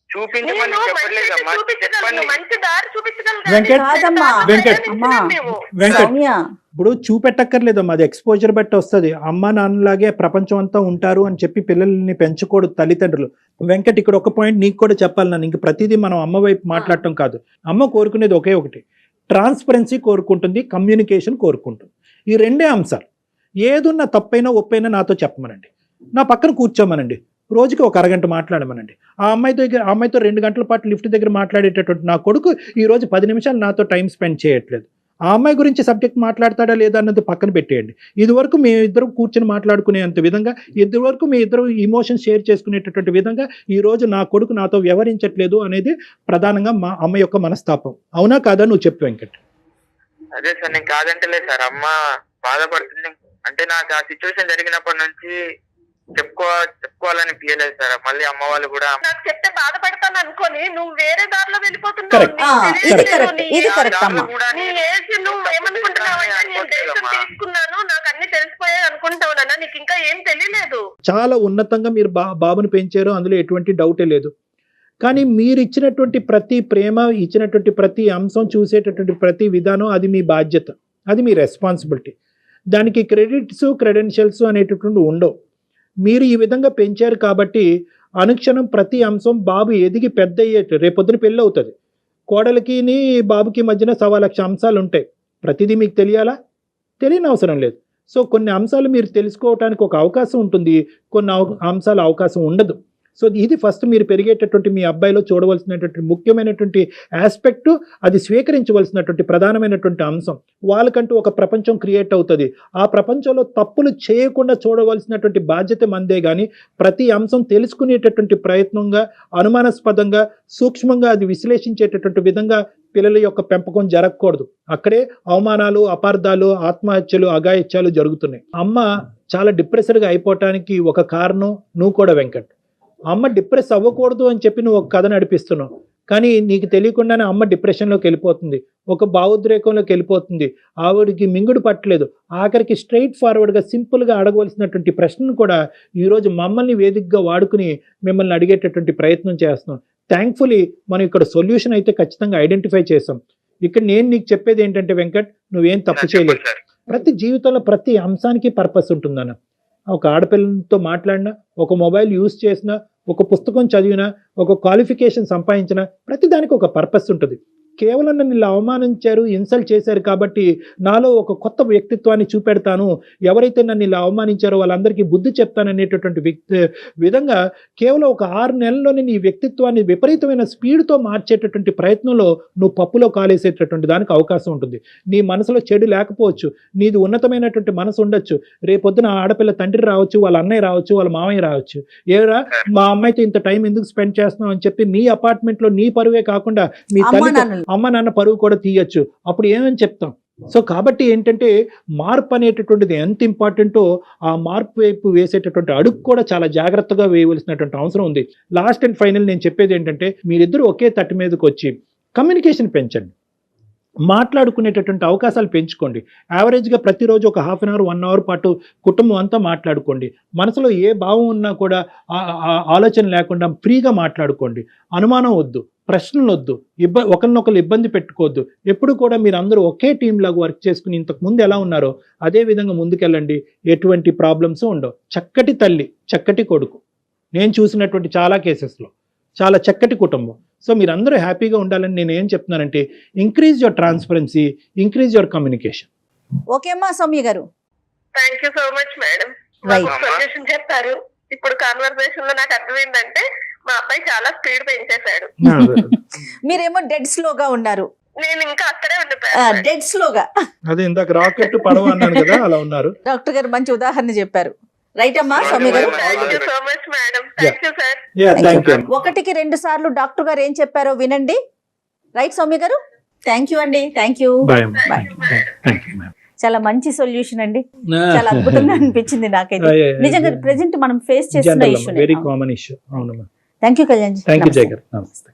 చూపించమని చెప్పలేదమ్మా, చెప్పండి. మంచి దారి చూపించగలను. వెంకట్, వెంకట్, వెంకట్, సౌమ్య, ఇప్పుడు చూపెట్టక్కర్లేదమ్మా, అది ఎక్స్పోజర్ బట్టి వస్తుంది. అమ్మ నాన్నలాగే ప్రపంచం అంతా ఉంటారు అని చెప్పి పిల్లల్ని పెంచకూడదు తల్లిదండ్రులు. వెంకట్, ఇక్కడ ఒక పాయింట్ నీకు కూడా చెప్పాలి. నన్ను ఇంక ప్రతిదీ మనం అమ్మ వైపు మాట్లాడటం కాదు. అమ్మ కోరుకునేది ఒకే ఒకటి, ట్రాన్స్పరెన్సీ కోరుకుంటుంది, కమ్యూనికేషన్ కోరుకుంటుంది. ఈ రెండే అంశాలు. ఏదున్నా తప్పైనా ఒప్పైనా నాతో చెప్పమనండి, నా పక్కన కూర్చోమనండి, రోజుకి ఒక అరగంట మాట్లాడమనండి. ఆ అమ్మాయితో 2 గంటల పాటు లిఫ్ట్ దగ్గర మాట్లాడేటటువంటి నా కొడుకు ఈరోజు 10 నిమిషాలు నాతో టైం స్పెండ్ చేయట్లేదు. ఆ అమ్మాయి గురించి సబ్జెక్ట్ మాట్లాడతాడా లేదా అన్నది పక్కన పెట్టేయండి. ఇదివరకు మీ ఇద్దరు కూర్చొని మాట్లాడుకునేంత విధంగా, ఇదివరకు మీ ఇద్దరు ఇమోషన్స్ షేర్ చేసుకునేటటువంటి విధంగా ఈరోజు నా కొడుకు నాతో వ్యవహరించట్లేదు అనేది ప్రధానంగా మా అమ్మ యొక్క మనస్తాపం. అవునా కాదా? నువ్వు చెప్పు వెంకట్. అదే సార్, నేను కాదంటలే సార్. అమ్మ బాధపడుతుంది అంటే నాకు ఆ సిచ్యువేషన్ జరిగినప్పటి నుంచి చెప్పుకోవాలని ఫీలేదు సార్. మళ్ళీ అమ్మ వాళ్ళు కూడా నాకు చెప్తే బాధపడతాను అనుకోని నువ్వు వేరే దారిలో వెళ్ళిపోతున్నావు. Correct. ఇది కరెక్ట్ అమ్మా. నీ ఏజ్ నువ్వు ఏమనుకుంటున్నావు అంటే నేను డెసిషన్ తీసుకున్నాను, నాకు అన్ని తెలిసిపోయాయి అనుకుంటావు నాన్న, నీకు ఇంకా ఏం తెలియలేదు. చాలా ఉన్నతంగా మీరు బాబుని పెంచారు, అందులో ఎటువంటి డౌటే లేదు. కానీ మీరు ఇచ్చినటువంటి ప్రతి ప్రేమ, ఇచ్చినటువంటి ప్రతి అంశం, చూసేటటువంటి ప్రతి విధానం అది మీ బాధ్యత, అది మీ రెస్పాన్సిబిలిటీ. దానికి క్రెడెన్షియల్స్ అనేటటువంటి ఉండవు. మీరు ఈ విధంగా పెంచారు కాబట్టి అనుక్షణం ప్రతి అంశం బాబు ఎదిగి పెద్ద అయ్యేట, రేపొద్దున పెళ్ళి అవుతుంది, కోడలికి బాబుకి మధ్యన 1,00,000 అంశాలు ఉంటాయి. ప్రతిదీ మీకు తెలియాలా? తెలియని అవసరం లేదు. సో కొన్ని అంశాలు మీరు తెలుసుకోవడానికి ఒక అవకాశం ఉంటుంది, కొన్ని అంశాలు అవకాశం ఉండదు. సో ఇది ఫస్ట్ మీరు పెరిగేటటువంటి మీ అబ్బాయిలో చూడవలసినటువంటి ముఖ్యమైనటువంటి ఆస్పెక్ట్, అది స్వీకరించవలసినటువంటి ప్రధానమైనటువంటి అంశం. వాళ్ళకంటూ ఒక ప్రపంచం క్రియేట్ అవుతుంది. ఆ ప్రపంచంలో తప్పులు చేయకుండా చూడవలసినటువంటి బాధ్యత మందే. కానీ ప్రతి అంశం తెలుసుకునేటటువంటి ప్రయత్నంగా, అనుమానాస్పదంగా, సూక్ష్మంగా అది విశ్లేషించేటటువంటి విధంగా పిల్లల యొక్క పెంపకం జరగకూడదు. అక్కడే అవమానాలు, అపార్థాలు, ఆత్మహత్యలు, అఘాయిత్యాలు జరుగుతున్నాయి. అమ్మ చాలా డిప్రెస్డ్గా అయిపోవటానికి ఒక కారణం నువ్వు కూడా వెంకట్. అమ్మ డిప్రెస్ అవ్వకూడదు అని చెప్పి నువ్వు ఒక కథ నడిపిస్తున్నావు, కానీ నీకు తెలియకుండానే అమ్మ డిప్రెషన్లోకి వెళ్ళిపోతుంది, ఒక భావోద్రేకంలోకి వెళ్ళిపోతుంది. ఆవిడికి మింగుడు పట్టలేదు. ఆఖరికి స్ట్రైట్ ఫార్వర్డ్గా సింపుల్గా అడగవలసినటువంటి ప్రశ్నను కూడా ఈరోజు మమ్మల్ని వేదికగా వాడుకుని మిమ్మల్ని అడిగేటటువంటి ప్రయత్నం చేస్తున్నాం. థ్యాంక్ఫుల్లీ మనం ఇక్కడ సొల్యూషన్ అయితే ఖచ్చితంగా ఐడెంటిఫై చేసాం. ఇక్కడ నేను నీకు చెప్పేది ఏంటంటే వెంకట్, నువ్వేం తప్పు చేయలేదు. ప్రతి జీవితంలో ప్రతి అంశానికి పర్పస్ ఉంటుందన్న. ఒక ఆడపిల్లతో మాట్లాడినా, ఒక మొబైల్ యూజ్ చేసినా, ఒక పుస్తకం చదివినా, ఒక క్వాలిఫికేషన్ సంపాదించినా, ప్రతిదానికి ఒక పర్పస్ ఉంటుంది. కేవలం నన్ను ఇలా అవమానించారు, ఇన్సల్ట్ చేశారు కాబట్టి నాలో ఒక కొత్త వ్యక్తిత్వాన్ని చూపెడతాను, ఎవరైతే నన్ను ఇలా అవమానించారో వాళ్ళందరికీ బుద్ధి చెప్తాననేటటువంటి విధంగా కేవలం ఒక 6 నెలల్లోనే నీ వ్యక్తిత్వాన్ని విపరీతమైన స్పీడ్తో మార్చేటటువంటి ప్రయత్నంలో నువ్వు పప్పులో కాలేసేటటువంటి దానికి అవకాశం ఉంటుంది. నీ మనసులో చెడు లేకపోవచ్చు, నీది ఉన్నతమైనటువంటి మనసు ఉండొచ్చు. రేపొద్దున ఆడపిల్ల తండ్రి రావచ్చు, వాళ్ళ అన్నయ్య రావచ్చు, వాళ్ళ మామయ్య రావచ్చు. ఏరా మా అమ్మాయితో ఇంత టైం ఎందుకు స్పెండ్ చేస్తున్నావు అని చెప్పి నీ అపార్ట్మెంట్లో నీ పరువే కాకుండా మీ తల్లి అమ్మ నాన్న పరువు కూడా తీయచ్చు. అప్పుడు ఏమని చెప్తాం? సో కాబట్టి ఏంటంటే మార్పు అనేటటువంటిది ఎంత ఇంపార్టెంటో ఆ మార్పు వైపు వేసేటటువంటి అడుగు కూడా చాలా జాగ్రత్తగా వేయవలసినటువంటి అవసరం ఉంది. లాస్ట్ అండ్ ఫైనల్ నేను చెప్పేది ఏంటంటే మీరిద్దరూ ఒకే తట్టు మీదకి వచ్చి కమ్యూనికేషన్ పెంచండి, మాట్లాడుకునేటటువంటి అవకాశాలు పెంచుకోండి. యావరేజ్గా ప్రతిరోజు ఒక 1/2 అవర్ 1 అవర్ పాటు కుటుంబం అంతా మాట్లాడుకోండి. మనసులో ఏ భావం ఉన్నా కూడా ఆలోచన లేకుండా ఫ్రీగా మాట్లాడుకోండి. అనుమానం వద్దు, ప్రశ్నలు వద్దు, ఒకరినొకరు ఇబ్బంది పెట్టుకోవద్దు. ఎప్పుడు కూడా మీరు అందరూ ఒకే టీం లాగా వర్క్ చేసుకుని ఇంతకు ముందు ఎలా ఉన్నారో అదే విధంగా ముందుకెళ్ళండి. ఎటువంటి ప్రాబ్లమ్స్ ఉండవు. చక్కటి తల్లి, చక్కటి కొడుకు, నేను చూసినటువంటి చాలా కేసెస్లో చాలా చక్కటి కుటుంబం. సో మీరందరూ హ్యాపీగా ఉండాలని నేను ఏం చెప్తున్నానంటే increase your transparency, increase your communication. Okay అమ్మా సౌమ్య గారు. Thank you so much madam. Right. Solution చెప్పారు. ఇప్పుడు కాన్వర్సేషన్ లో నాకు అర్థమైందంటే మా అబ్బాయి చాలా స్పీడ్ పెంచేశాడు. మీరేమో డెడ్ స్లోగా ఉన్నారు. నేను ఇంకా అక్కడే ఉండిపోయాను. డెడ్ స్లోగా. అదే ఇందాక రాకెట్ పడవ అన్నాను కదా, అలా ఉన్నారు. డాక్టర్ గారు మంచి ఉదాహరణ చెప్పారు. రైట్ అమ్మా సౌమ్య గారు. Thank you so much madam. Thank you sir. Thank you. 1కి 2 సార్లు డాక్టర్ గారు ఏం చెప్పారో వినండి. రైట్ సౌమ్య గారు. థ్యాంక్ యూ అండి. Thank you. Bye. Bye. Thank you ma'am. చాలా మంచి సొల్యూషన్ అండి. చాలా అద్భుతంగా అనిపించింది నాకైతే. నిజంగా ప్రెసెంట్ మనం ఫేస్ చేస్తున్న ఇష్యూ. Very common issue. అవునమ్మా. Thank you Kalyan. Thank you Jaya గారు. నమస్తే.